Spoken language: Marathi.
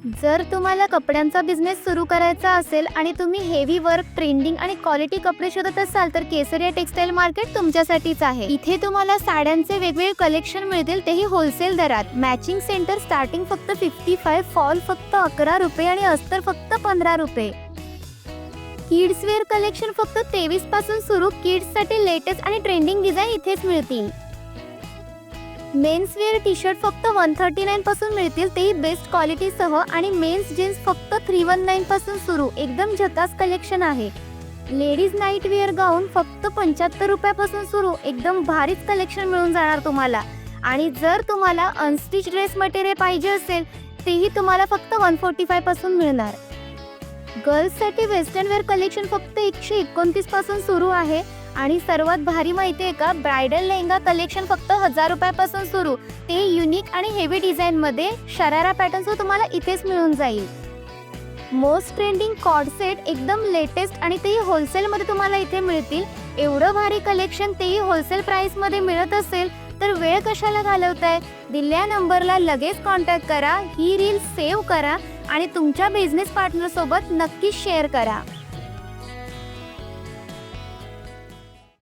जर तुम्हाला कपड्यांचा बिझनेस सुरू करायचा असेल आणि तुम्ही हेवी वर्क, ट्रेंडिंग आणि क्वालिटी कपडे शोधत असाल तर केसरिया टेक्सटाईल मार्केट तुमच्यासाठीच आहे. इथे तुम्हाला साड्यांचे वेगवेगळे कलेक्शन मिळतील, तेही होलसेल दरात. मॅचिंग सेंटर स्टार्टिंग फक्त 55, फॉल फक्त 11 रुपये आणि अस्तर फक्त 15 रुपये. किड्स वेअर कलेक्शन फक्त 23 पासून सुरू. किड्ससाठी लेटेस्ट आणि ट्रेंडिंग डिझाईन इथेच मिळतील. मेन्स वेअर टी शर्ट फक्त 139 पासून मिळतील, तेही बेस्ट क्वालिटी सह. आणि मेन्स जीन्स फक्त 319 पासून सुरू. एकदम झकास कलेक्शन आहे. लेडीज नाईट वेअर गाऊन फक्त 75 रुपयापासून सुरू. एकदम भारीच कलेक्शन मिळून जाणार तुम्हाला. आणि जर तुम्हाला अनस्टिच ड्रेस मटेरियल पाहिजे असेल तेही तुम्हाला फक्त 145 पासून मिळणार. गर्ल्ससाठी वेस्टर्न वेअर कलेक्शन फक्त 129 पासून सुरू आहे. आणि सर्वात भारी माहिती आहे का, ब्रायडल लेहंगा कलेक्शन फक्त 1000 रुपयापासून सुरू. ते युनिक आणि हेवी डिझाईनमध्ये शरारा पॅटर्नसह तुम्हाला इथेच मिळून जाईल. मोस्ट ट्रेंडिंग कॉर्ड सेट एकदम लेटेस्ट आणि तेही होलसेलमध्ये तुम्हाला इथे मिळतील. एवढं भारी कलेक्शन तेही होलसेल प्राईसमध्ये मिळत असेल तर वेळ कशाला घालवताय? दिलेल्या नंबरला लगेच कॉन्टॅक्ट करा, ही रील सेव्ह करा आणि तुमच्या बिझनेस पार्टनरसोबत नक्कीच शेअर करा.